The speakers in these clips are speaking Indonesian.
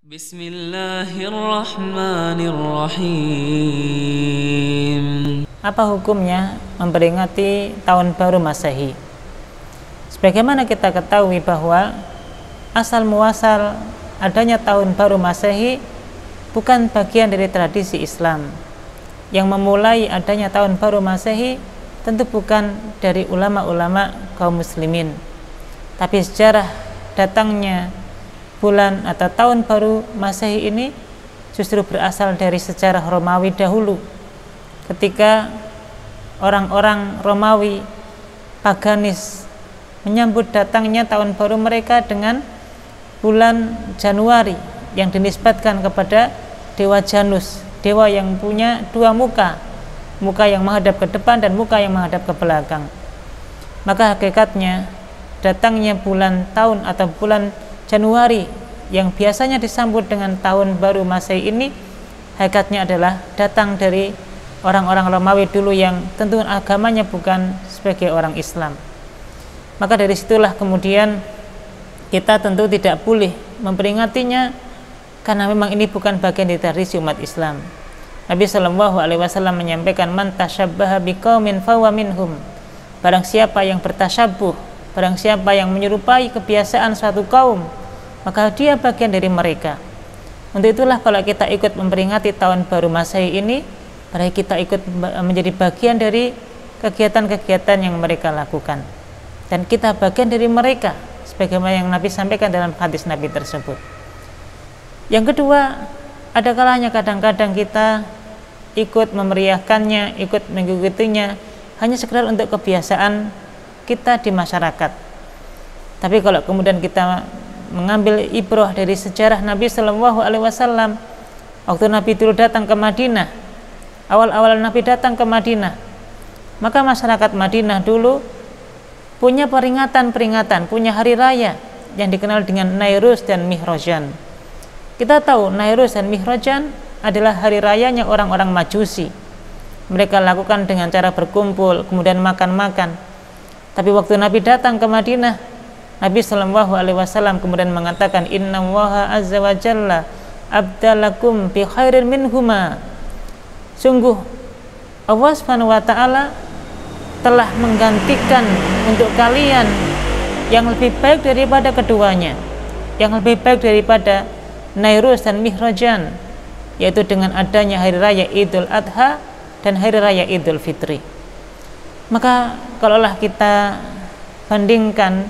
Bismillahirrahmanirrahim. Apa hukumnya memperingati tahun baru Masehi? Sebagaimana kita ketahui bahwa asal muasal adanya tahun baru Masehi bukan bagian dari tradisi Islam. Yang memulai adanya tahun baru Masehi tentu bukan dari ulama-ulama kaum muslimin, tapi sejarah datangnya bulan atau tahun baru Masehi ini justru berasal dari sejarah Romawi dahulu, ketika orang-orang Romawi paganis menyambut datangnya tahun baru mereka dengan bulan Januari yang dinisbatkan kepada dewa Janus, dewa yang punya dua muka, muka yang menghadap ke depan dan muka yang menghadap ke belakang. Maka hakikatnya datangnya bulan tahun atau bulan Januari yang biasanya disambut dengan tahun baru Masehi ini hakikatnya adalah datang dari orang-orang Romawi dulu yang tentu agamanya bukan sebagai orang Islam. Maka dari situlah kemudian kita tentu tidak boleh memperingatinya, karena memang ini bukan bagian dari tradisi umat Islam. Nabi SAW menyampaikan, man tasyabbaha biqaumin fahuwa minhum. Barang siapa yang bertasyabuh, barang siapa yang menyerupai kebiasaan suatu kaum, maka dia bagian dari mereka. Untuk itulah kalau kita ikut memperingati tahun baru Masehi ini, berarti kita ikut menjadi bagian dari kegiatan-kegiatan yang mereka lakukan, dan kita bagian dari mereka sebagaimana yang Nabi sampaikan dalam hadis Nabi tersebut. Yang kedua, ada kalanya kadang-kadang kita ikut memeriahkannya, ikut mengikutinya hanya sekedar untuk kebiasaan kita di masyarakat. Tapi kalau kemudian kita mengambil ibrah dari sejarah Nabi SAW, waktu Nabi dulu datang ke Madinah, awal-awal Nabi datang ke Madinah, maka masyarakat Madinah dulu punya peringatan, punya hari raya yang dikenal dengan Nairuz dan Mihrajan. Kita tahu Nairuz dan Mihrajan adalah hari rayanya orang-orang Majusi. Mereka lakukan dengan cara berkumpul, kemudian makan-makan. Tapi waktu Nabi datang ke Madinah, Nabi SAW kemudian mengatakan, Inna Allaha azza wa jalla abdalakum bi khairin minhuma. Sungguh Allah Subhanahu wa ta'ala telah menggantikan untuk kalian yang lebih baik daripada keduanya, yang lebih baik daripada Nairuz dan Mihrajan, yaitu dengan adanya hari raya Idul Adha dan hari raya Idul Fitri. Maka kalaulah kita bandingkan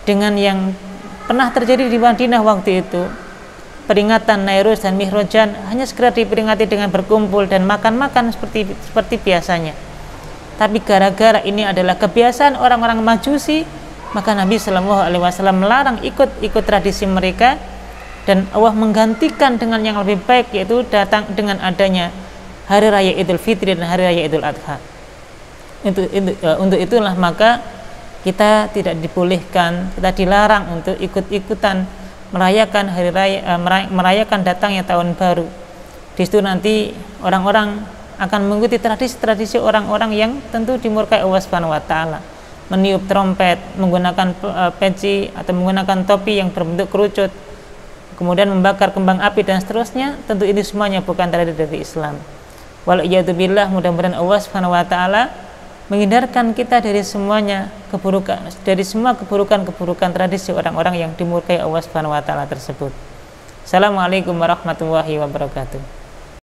dengan yang pernah terjadi di Madinah waktu itu, peringatan Nairuz dan Mihrajan hanya segera diperingati dengan berkumpul dan makan-makan seperti biasanya. Tapi gara-gara ini adalah kebiasaan orang-orang Majusi, maka Nabi SAW melarang ikut tradisi mereka, dan Allah menggantikan dengan yang lebih baik, yaitu datang dengan adanya hari raya Idul Fitri dan hari raya Idul Adha. Untuk itulah maka kita tidak dibolehkan, kita dilarang untuk ikut-ikutan merayakan hari raya, merayakan datangnya tahun baru. Di situ nanti orang-orang akan mengikuti tradisi-tradisi orang-orang yang tentu dimurkai Allah Subhanahu wa ta'ala, meniup trompet, menggunakan peci atau menggunakan topi yang berbentuk kerucut, kemudian membakar kembang api dan seterusnya. Tentu ini semuanya bukan tradisi dari Islam. Waliyadzubillah, mudah-mudahan Allah Subhanahu wa ta'ala menghindarkan kita dari semuanya keburukan, dari semua keburukan-keburukan tradisi orang-orang yang dimurkai Allah Subhanahu wa ta'ala tersebut. Assalamualaikum warahmatullahi wabarakatuh.